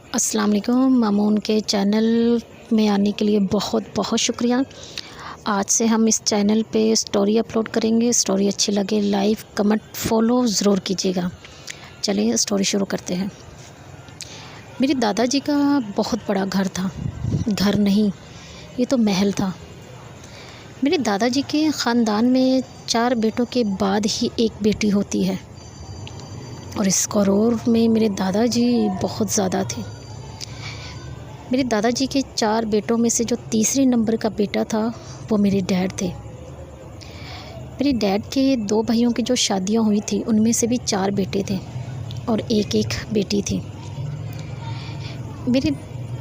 अस्सलाम वालेकुम। मामून के चैनल में आने के लिए बहुत बहुत शुक्रिया। आज से हम इस चैनल पे स्टोरी अपलोड करेंगे। स्टोरी अच्छी लगे लाइक कमेंट फॉलो ज़रूर कीजिएगा। चलिए स्टोरी शुरू करते हैं। मेरे दादाजी का बहुत बड़ा घर था। घर नहीं, ये तो महल था। मेरे दादाजी के ख़ानदान में 4 बेटों के बाद ही एक बेटी होती है और इस करोड़ में मेरे दादाजी बहुत ज़्यादा थे। मेरे दादाजी के 4 बेटों में से जो तीसरे नंबर का बेटा था वो मेरे डैड थे। मेरे डैड के 2 भाइयों की जो शादियां हुई थी उनमें से भी 4 बेटे थे और एक बेटी थी।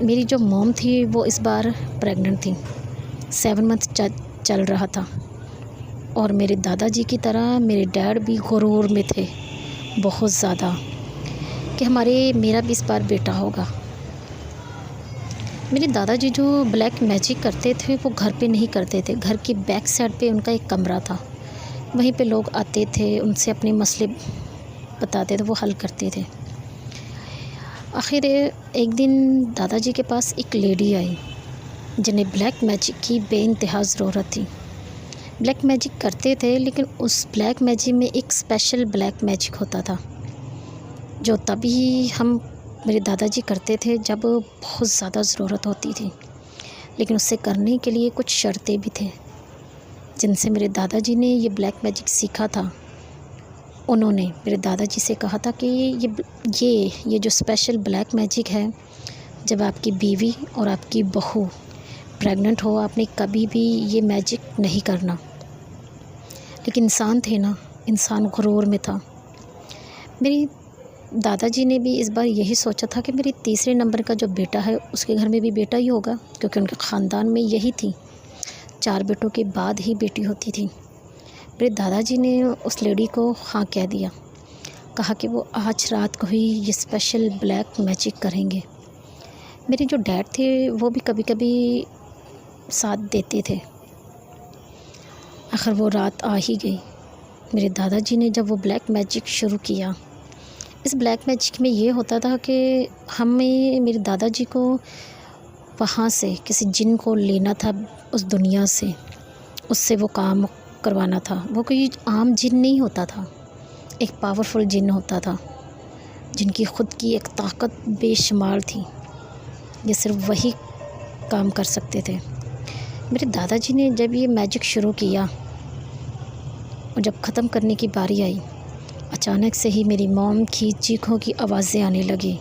मेरी जो मॉम थी वो इस बार प्रेग्नेंट थी। 7 मंथ चल रहा था और मेरे दादाजी की तरह मेरे डैड भी गुरूर में थे बहुत ज़्यादा कि मेरा भी इस बार बेटा होगा। मेरे दादाजी जो ब्लैक मैजिक करते थे वो घर पे नहीं करते थे। घर की बैक साइड पे उनका एक कमरा था, वहीं पे लोग आते थे, उनसे अपने मसले बताते थे, वो हल करते थे। आखिर एक दिन दादाजी के पास एक लेडी आई जिन्हें ब्लैक मैजिक की बेइंतहा ज़रूरत थी। ब्लैक मैजिक करते थे लेकिन उस ब्लैक मैजिक में एक स्पेशल ब्लैक मैजिक होता था जो तभी हम मेरे दादाजी करते थे जब बहुत ज़्यादा ज़रूरत होती थी। लेकिन उससे करने के लिए कुछ शर्तें भी थे जिनसे मेरे दादाजी ने ये ब्लैक मैजिक सीखा था। उन्होंने मेरे दादाजी से कहा था कि ये जो स्पेशल ब्लैक मैजिक है, जब आपकी बीवी और आपकी बहू प्रेग्नेंट हो आपने कभी भी ये मैजिक नहीं करना। लेकिन इंसान थे ना, इंसान गुरूर में था। मेरी दादाजी ने भी इस बार यही सोचा था कि मेरी तीसरे नंबर का जो बेटा है उसके घर में भी बेटा ही होगा, क्योंकि उनके ख़ानदान में यही थी, 4 बेटों के बाद ही बेटी होती थी। मेरे दादाजी ने उस लेडी को हाँ कह दिया, कहा कि वो आज रात को ही ये स्पेशल ब्लैक मैजिक करेंगे। मेरे जो डैड थे वो भी कभी कभी साथ देते थे। आखिर वो रात आ ही गई। मेरे दादाजी ने जब वो ब्लैक मैजिक शुरू किया, इस ब्लैक मैजिक में ये होता था कि मेरे दादाजी को वहाँ से किसी जिन को लेना था उस दुनिया से, उससे वो काम करवाना था। वो कोई आम जिन नहीं होता था, एक पावरफुल जिन होता था जिनकी ख़ुद की एक ताकत बेशुमार थी, ये सिर्फ वही काम कर सकते थे। मेरे दादाजी ने जब ये मैजिक शुरू किया और जब ख़त्म करने की बारी आई, अचानक से ही मेरी मॉम की चीखों की आवाज़ें आने लगी।